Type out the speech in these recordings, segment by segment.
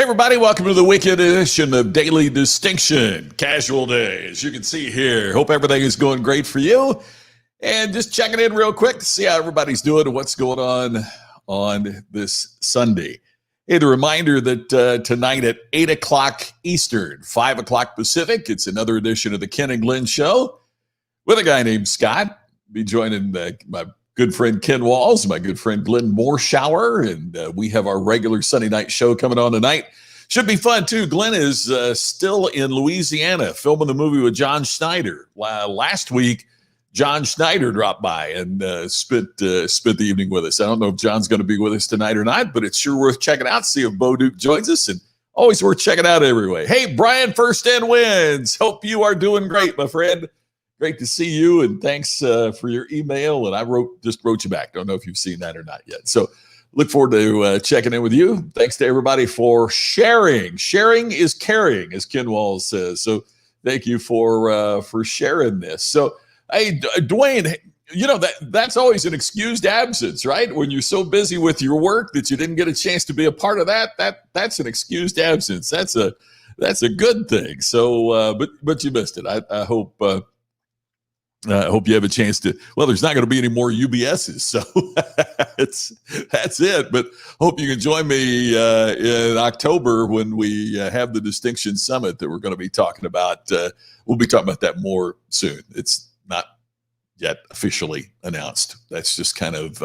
everybody, welcome to the weekend edition of Daily Distinction, Casual Day. As you can see here, hope everything is going great for you. And just checking in real quick to see how everybody's doing and what's going on this Sunday. Hey, the reminder that tonight at 8 o'clock Eastern, 5 o'clock Pacific, it's another edition of the Ken and Glenn Show with a guy named Scott. Be joining my good friend Ken Walls, my good friend Glenn Morshower, and we have our regular Sunday night show coming on tonight. Should be fun, too. Glenn is still in Louisiana filming the movie with John Schneider. Last week, John Schneider dropped by and spent the evening with us. I don't know if John's going to be with us tonight or not, but it's sure worth checking out. See if Bo Duke joins us, and always worth checking out every way. Hey, Brian First and Wins. Hope you are doing great, my friend. Great to see you, and thanks for your email. And I just wrote you back. Don't know if you've seen that or not yet. So look forward to checking in with you. Thanks to everybody for sharing. Sharing is caring, as Ken Walls says. So thank you for sharing this. So, hey, Dwayne, you know, that's always an excused absence, right? When you're so busy with your work that you didn't get a chance to be a part of that's an excused absence. That's a good thing. So, but you missed it. I hope you have a chance to. Well, there's not going to be any more UBSs, so that's it. But hope you can join me in October when we have the Distinction Summit that we're going to be talking about. We'll be talking about that more soon. It's not yet officially announced. That's just kind of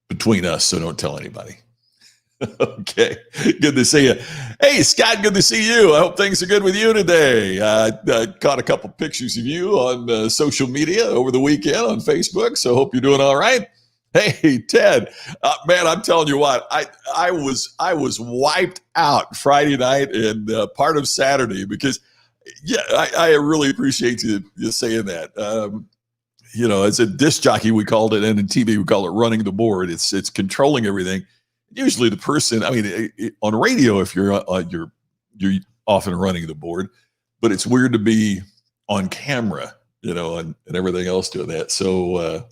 between us, so don't tell anybody. Okay, good to see you. Hey, Scott, good to see you. I hope things are good with you today. I caught a couple pictures of you on social media over the weekend on Facebook, so hope you're doing all right. Hey, Ted, man, I'm telling you what, I was wiped out Friday night and part of Saturday because, yeah, I really appreciate you saying that. You know, as a disc jockey, we called it, and in TV, we call it running the board. It's controlling everything. Usually the person, I mean, on radio, if you're often running the board, but it's weird to be on camera, you know, and everything else doing that. So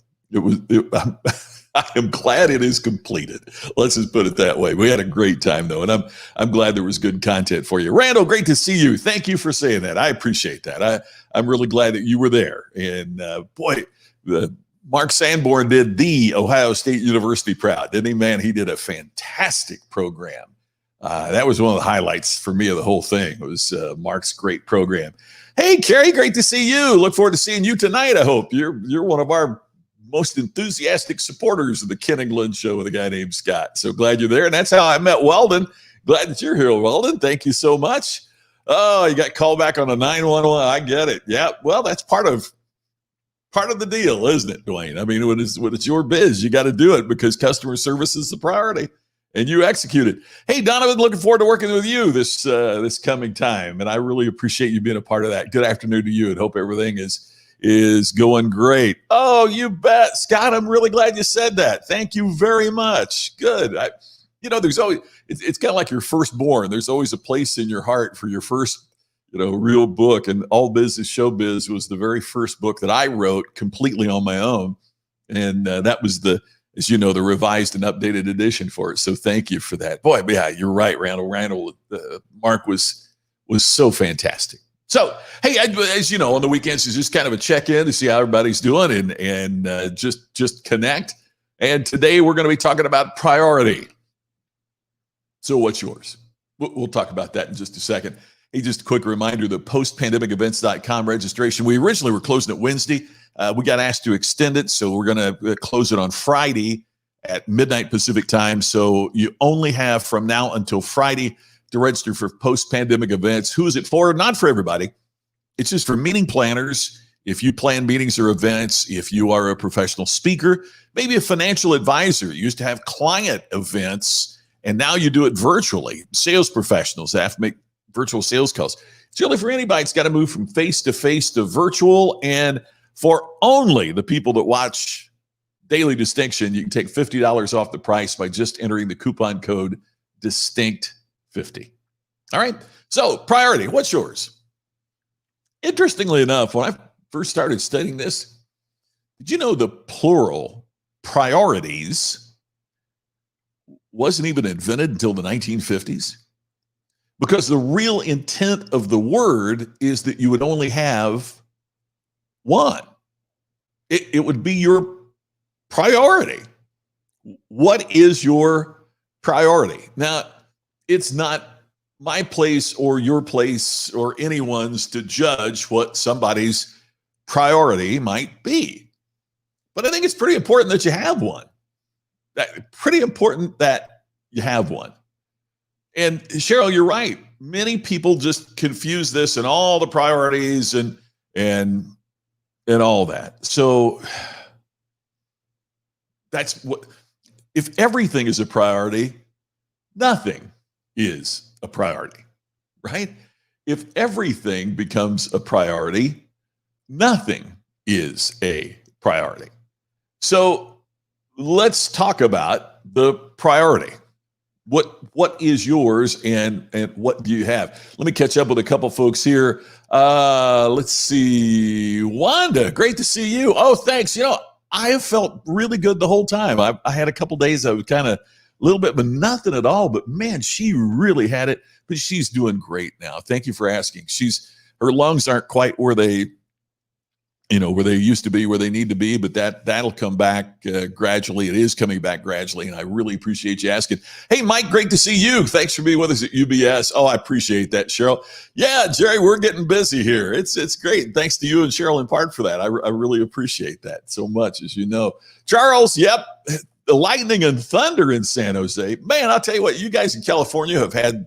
I am glad it is completed. Let's just put it that way. We had a great time though, and I'm glad there was good content for you. Randall, great to see you. Thank you for saying that. I appreciate that. I'm really glad that you were there. And Mark Sanborn did the Ohio State University proud, didn't he, man? He did a fantastic program. That was one of the highlights for me of the whole thing. It was Mark's great program. Hey, Carrie, great to see you. Look forward to seeing you tonight, I hope. You're one of our most enthusiastic supporters of the Ken and Glenn Show with a guy named Scott. So glad you're there. And that's how I met Weldon. Glad that you're here, Weldon. Thank you so much. Oh, you got called back on the 911. I get it. Yeah, well, that's part of the deal, isn't it, Dwayne? I mean, when it's your biz, you got to do it because customer service is the priority, and you execute it. Hey, Donovan, looking forward to working with you this coming time, and I really appreciate you being a part of that. Good afternoon to you, and hope everything is going great. Oh, you bet, Scott. I'm really glad you said that. Thank you very much. Good. There's always it's kind of like your firstborn. There's always a place in your heart for your first real book. And All Biz is Showbiz was the very first book that I wrote completely on my own. And that was the revised and updated edition for it. So thank you for that. Boy, yeah, you're right, Randall. Mark was so fantastic. So, hey, as you know, on the weekends is just kind of a check-in to see how everybody's doing and just connect. And today we're going to be talking about priority. So what's yours? We'll talk about that in just a second. Hey, just a quick reminder, the postpandemicevents.com registration. We originally were closing it Wednesday. We got asked to extend it, so we're going to close it on Friday at midnight Pacific time. So you only have from now until Friday to register for post-pandemic events. Who is it for? Not for everybody. It's just for meeting planners. If you plan meetings or events, if you are a professional speaker, maybe a financial advisor. You used to have client events, and now you do it virtually. Sales professionals have to make virtual sales calls. It's really for anybody. It's got to move from face-to-face to virtual. And for only the people that watch Daily Distinction, you can take $50 off the price by just entering the coupon code DISTINCT50. All right. So priority, what's yours? Interestingly enough, when I first started studying this, did you know the plural priorities wasn't even invented until the 1950s? Because the real intent of the word is that you would only have one. It would be your priority. What is your priority? Now, it's not my place or your place or anyone's to judge what somebody's priority might be. But I think it's pretty important that you have one. Pretty important that you have one. And Cheryl, you're right. Many people just confuse this and all the priorities and all that. So that's what, if everything is a priority, nothing is a priority, right? If everything becomes a priority, nothing is a priority. So let's talk about the priority. What is yours and what do you have? Let me catch up with a couple folks here. Let's see. Wanda, great to see you. Oh, thanks. I have felt really good the whole time. I had a couple days I was kind of a little bit, but nothing at all. But man, she really had it. But she's doing great now. Thank you for asking. Her lungs aren't quite where they used to be, where they need to be, but that'll come back gradually. It is coming back gradually, and I really appreciate you asking. Hey, Mike, great to see you. Thanks for being with us at UBS. Oh, I appreciate that, Cheryl. Yeah, Jerry, we're getting busy here. It's great. Thanks to you and Cheryl in part for that. I really appreciate that so much, as you know. Charles, yep, the lightning and thunder in San Jose. Man, I'll tell you what, you guys in California have had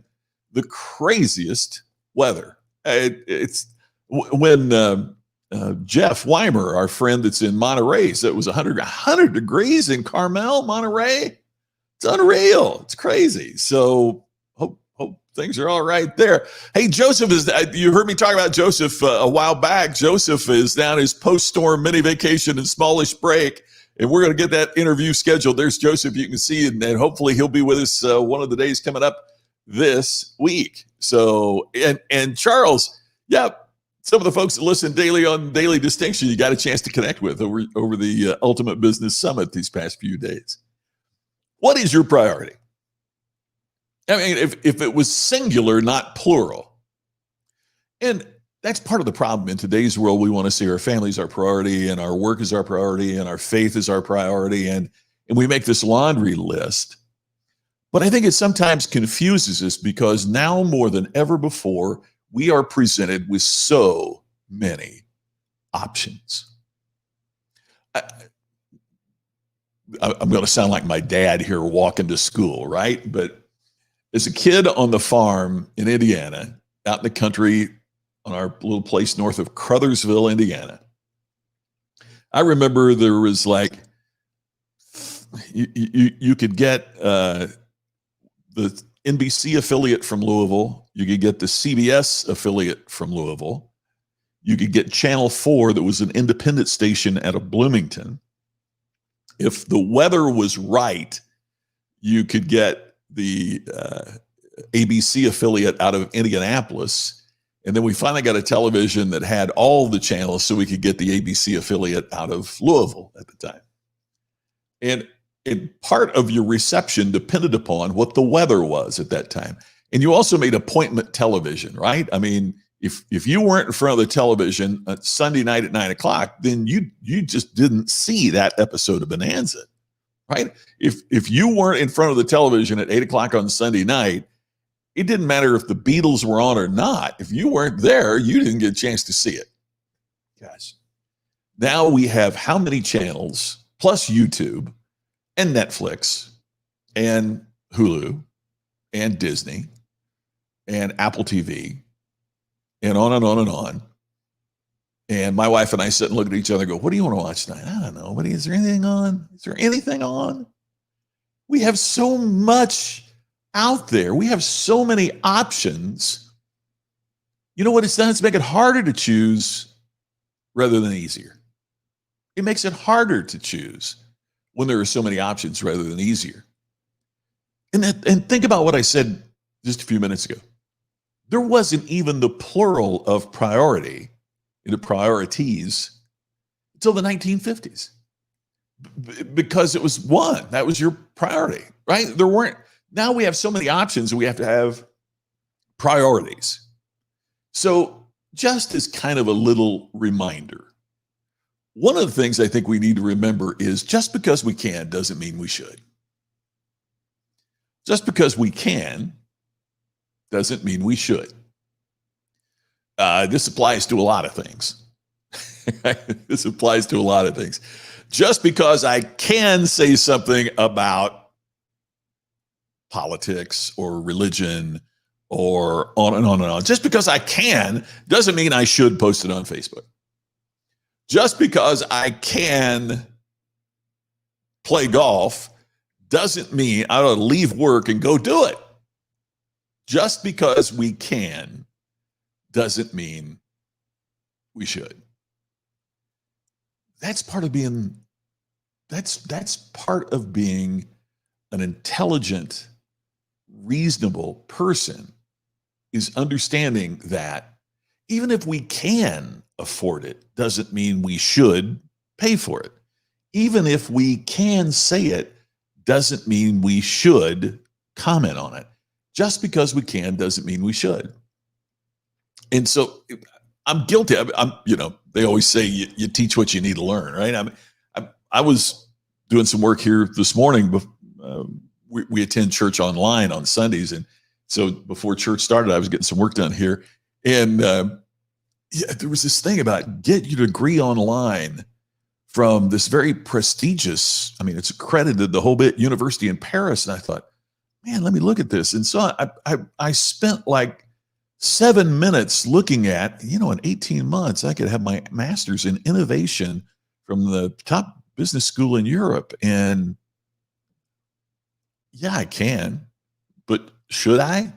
the craziest weather. It's when Jeff Weimer, our friend that's in Monterey, said it was 100 degrees in Carmel, Monterey. It's unreal. It's crazy. So hope things are all right there. Hey, Joseph you heard me talk about Joseph a while back. Joseph is down his post-storm mini vacation and smallish break, and we're going to get that interview scheduled. There's Joseph, you can see, and hopefully he'll be with us one of the days coming up this week. So, and Charles, yep. Some of the folks that listen daily on Daily Distinction, you got a chance to connect with over the Ultimate Business Summit these past few days. What is your priority? I mean, if it was singular, not plural. And that's part of the problem in today's world. We want to see our families our priority, and our work is our priority, and our faith is our priority, and we make this laundry list. But I think it sometimes confuses us because now more than ever before, we are presented with so many options. I'm going to sound like my dad here walking to school, right? But as a kid on the farm in Indiana, out in the country on our little place north of Crothersville, Indiana, I remember there was like, you could get the NBC affiliate from Louisville. You could get the CBS affiliate from Louisville. You could get Channel 4, that was an independent station out of Bloomington. If the weather was right, you could get the ABC affiliate out of Indianapolis. And then we finally got a television that had all the channels, so we could get the ABC affiliate out of Louisville at the time. And part of your reception depended upon what the weather was at that time. And you also made appointment television, right? I mean, if you weren't in front of the television Sunday night at 9:00, then you just didn't see that episode of Bonanza, right? If you weren't in front of the television at 8:00 on Sunday night, it didn't matter if the Beatles were on or not. If you weren't there, you didn't get a chance to see it. Guys, now we have how many channels plus YouTube and Netflix and Hulu and Disney and Apple TV and on and on and on. And my wife and I sit and look at each other and go, what do you want to watch tonight? I don't know. Is there anything on? Is there anything on? We have so much out there. We have so many options. You know what it's done? It's make it harder to choose rather than easier. It makes it harder to choose when there are so many options rather than easier. And think about what I said just a few minutes ago. There wasn't even the plural of priority, the priorities, until the 1950s. Because it was one. That was your priority, right? There weren't. Now we have so many options, we have to have Priorities. So just as kind of a little reminder, one of the things I think we need to remember is just because we can doesn't mean we should. Just because we can doesn't mean we should. This applies to a lot of things. This applies to a lot of things. Just because I can say something about politics or religion or on and on and on, just because I can doesn't mean I should post it on Facebook. Just because I can play golf doesn't mean I ought to leave work and go do it. Just because we can doesn't mean we should. That's part of being an intelligent, reasonable person, is understanding that even if we can afford it doesn't mean we should pay for it. Even if we can say it doesn't mean we should comment on it. Just because we can doesn't mean we should. And so I'm guilty. They always say you teach what you need to learn, right? I was doing some work here this morning. We attend church online on Sundays. And so before church started, I was getting some work done here. And there was this thing about get your degree online from this very prestigious, it's accredited, the whole bit, university in Paris. And I thought, man, let me look at this. And so I spent like 7 minutes looking at, in 18 months, I could have my master's in innovation from the top business school in Europe. And yeah, I can, but should I?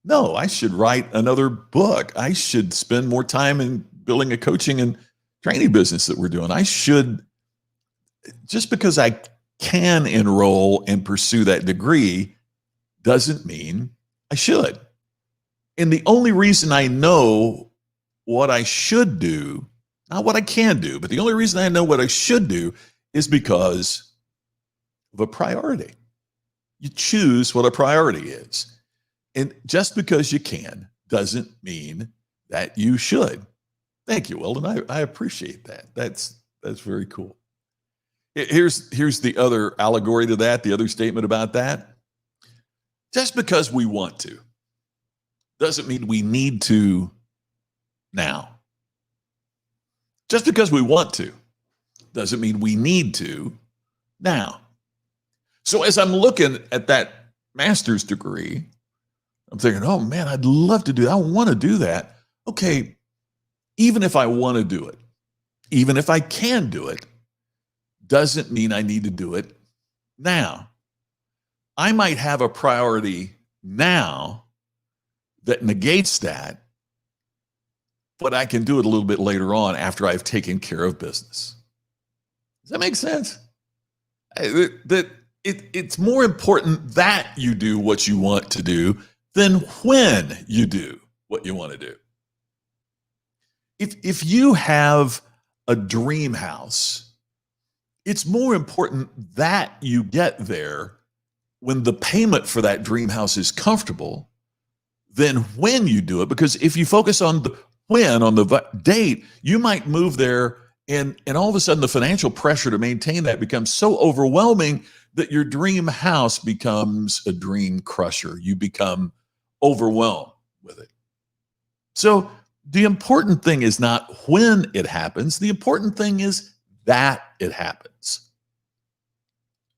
No, I should write another book. I should spend more time in building a coaching and training business that we're doing. I should, just because I can enroll and pursue that degree doesn't mean I should. And the only reason I know what I should do, not what I can do, but the only reason I know what I should do is because of a priority. You choose what a priority is. And just because you can doesn't mean that you should. Thank you, Weldon. I appreciate that. That's very cool. Here's the other allegory to that, the other statement about that. Just because we want to doesn't mean we need to now. Just because we want to doesn't mean we need to now. So as I'm looking at that master's degree, I'm thinking, oh man, I'd love to do that. I want to do that. Okay, even if I want to do it, even if I can do it, doesn't mean I need to do it now. I might have a priority now that negates that, but I can do it a little bit later on after I've taken care of business. Does that make sense? It's more important that you do what you want to do than when you do what you want to do. If you have a dream house, it's more important that you get there when the payment for that dream house is comfortable than when you do it. Because if you focus on the when, on the date, you might move there and all of a sudden the financial pressure to maintain that becomes so overwhelming that your dream house becomes a dream crusher. You become overwhelmed with it. So the important thing is not when it happens. The important thing is that it happens.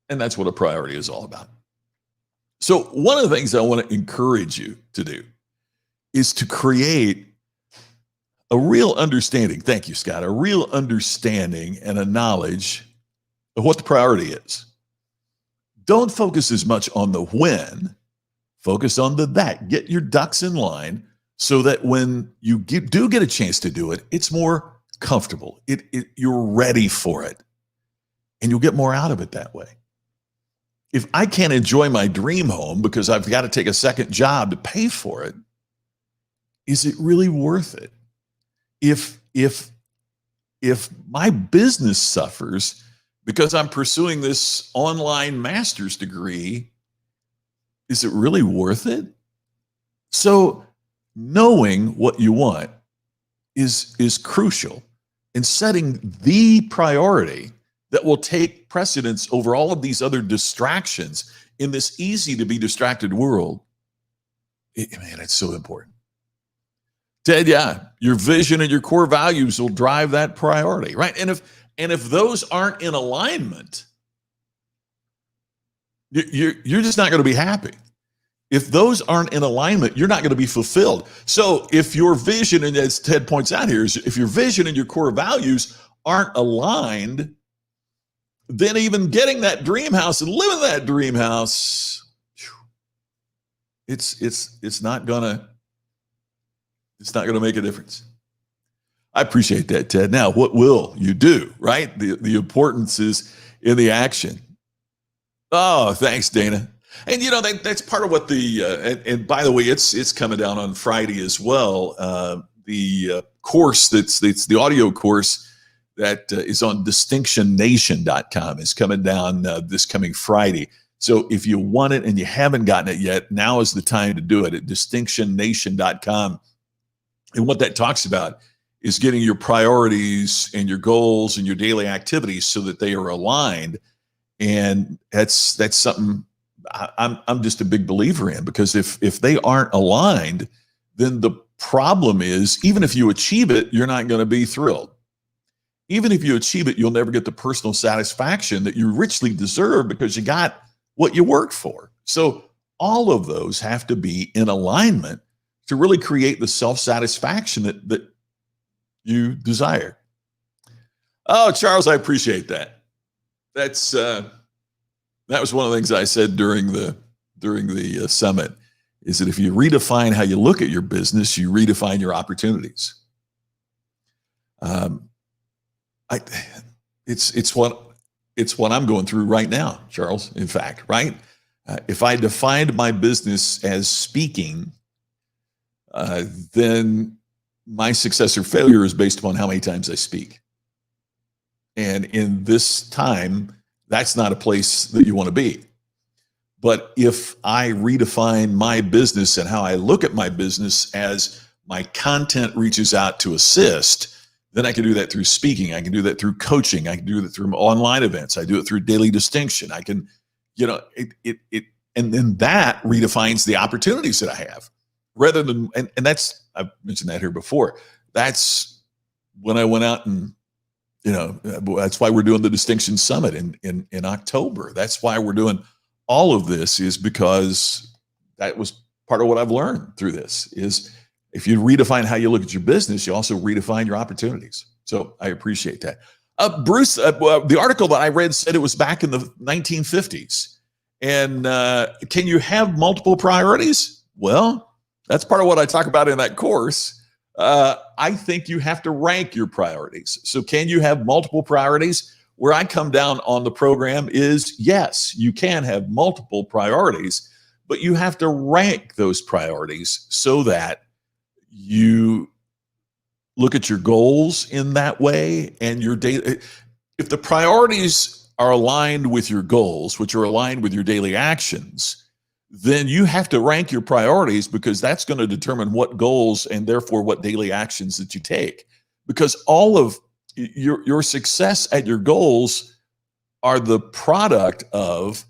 And that's what a priority is all about. So one of the things I want to encourage you to do is to create a real understanding. Thank you, Scott. A real understanding and a knowledge of what the priority is. Don't focus as much on the when, focus on the that. Get your ducks in line so that when you do get a chance to do it, it's more comfortable. You're ready for it, and you'll get more out of it that way. If I can't enjoy my dream home because I've got to take a second job to pay for it, is it really worth it? If my business suffers because I'm pursuing this online master's degree, is it really worth it? So knowing what you want is crucial in setting the priority that will take precedence over all of these other distractions in this easy to be distracted world. Man, it's so important. Ted, yeah, your vision and your core values will drive that priority, right? And if those aren't in alignment, you're just not going to be happy. If those aren't in alignment, you're not going to be fulfilled. So if your vision, and as Ted points out here, is if your vision and your core values aren't aligned, then even getting that dream house and living that dream house, it's not gonna make a difference. I appreciate that, Ted. Now, what will you do, right? The importance is in the action. Oh, thanks, Dana. And that's part of what and by the way, it's coming down on Friday as well. The course that's the audio course that is on distinctionnation.com is coming down this coming Friday. So if you want it and you haven't gotten it yet, now is the time to do it at distinctionnation.com. And what that talks about is getting your priorities and your goals and your daily activities so that they are aligned. And that's something I'm just a big believer in, because if they aren't aligned, then the problem is, even if you achieve it, you're not going to be thrilled. Even if you achieve it, you'll never get the personal satisfaction that you richly deserve because you got what you worked for. So all of those have to be in alignment to really create the self-satisfaction that you desire. Oh, Charles, I appreciate that. That was one of the things I said during the summit, is that if you redefine how you look at your business, you redefine your opportunities. It's what I'm going through right now, Charles. In fact, right? If I defined my business as speaking, then my success or failure is based upon how many times I speak. And in this time, that's not a place that you want to be. But if I redefine my business and how I look at my business as my content reaches out to assist, then I can do that through speaking. I can do that through coaching. I can do that through online events. I do it through Daily Distinction. I can, and then that redefines the opportunities that I have, rather than, and that's, I've mentioned that here before. That's when I went out and, that's why we're doing the Distinction Summit in October. That's why we're doing all of this, is because that was part of what I've learned through this, is if you redefine how you look at your business, you also redefine your opportunities. So I appreciate that. Bruce, the article that I read said it was back in the 1950s. And can you have multiple priorities? Well, that's part of what I talk about in that course. I think you have to rank your priorities. So can you have multiple priorities? Where I come down on the program is, yes, you can have multiple priorities, but you have to rank those priorities so that you look at your goals in that way, and your daily, if the priorities are aligned with your goals, which are aligned with your daily actions, then you have to rank your priorities, because that's going to determine what goals and therefore what daily actions that you take. Because all of your success at your goals are the product of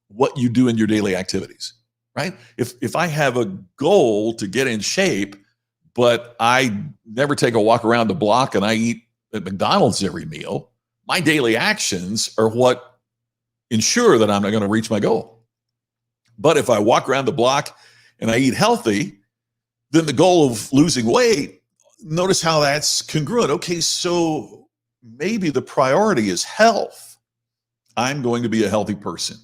what you do in your daily activities, right? If I have a goal to get in shape, but I never take a walk around the block and I eat at McDonald's every meal, my daily actions are what ensure that I'm not going to reach my goal. But if I walk around the block and I eat healthy, then the goal of losing weight, notice how that's congruent. Okay, so maybe the priority is health. I'm going to be a healthy person.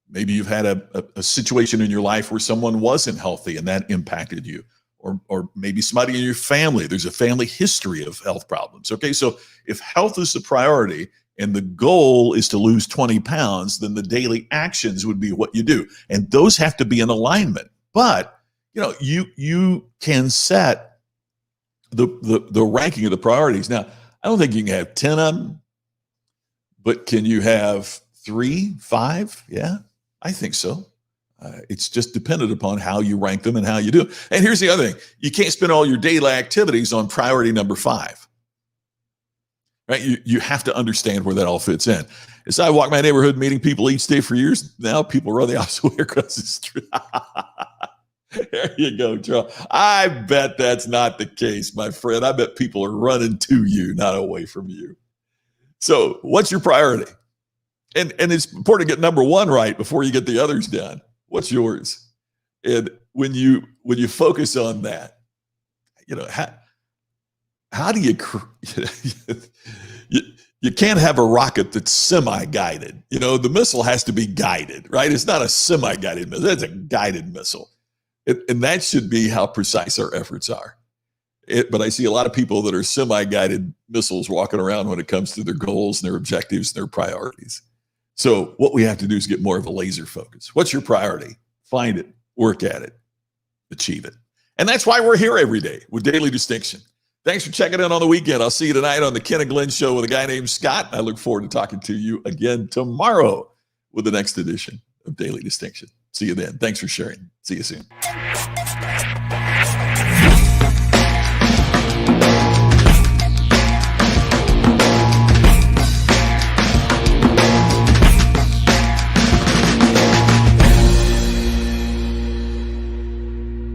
Maybe you've had a situation in your life where someone wasn't healthy and that impacted you. Or maybe somebody in your family, there's a family history of health problems. Okay, so if health is the priority and the goal is to lose 20 pounds, then the daily actions would be what you do. And those have to be in alignment. But, you can set the ranking of the priorities. Now, I don't think you can have 10 of them, but can you have 3, 5? Yeah, I think so. It's just dependent upon how you rank them and how you do. And here's the other thing. You can't spend all your daily activities on priority number 5. Right? You have to understand where that all fits in. As I walk my neighborhood meeting people each day for years, now people run the opposite way across the street. There you go, Charles. I bet that's not the case, my friend. I bet people are running to you, not away from you. So what's your priority? And it's important to get number 1 right before you get the others done. What's yours? And when you focus on that, how do you you can't have a rocket that's semi-guided. The missile has to be guided, right? It's not a semi-guided missile. It's a guided missile. And that should be how precise our efforts are. But I see a lot of people that are semi-guided missiles walking around when it comes to their goals and their objectives and their priorities. So what we have to do is get more of a laser focus. What's your priority? Find it, work at it, achieve it. And that's why we're here every day with Daily Distinction. Thanks for checking in on the weekend. I'll see you tonight on the Ken and Glenn Show with a guy named Scott. I look forward to talking to you again tomorrow with the next edition of Daily Distinction. See you then. Thanks for sharing. See you soon.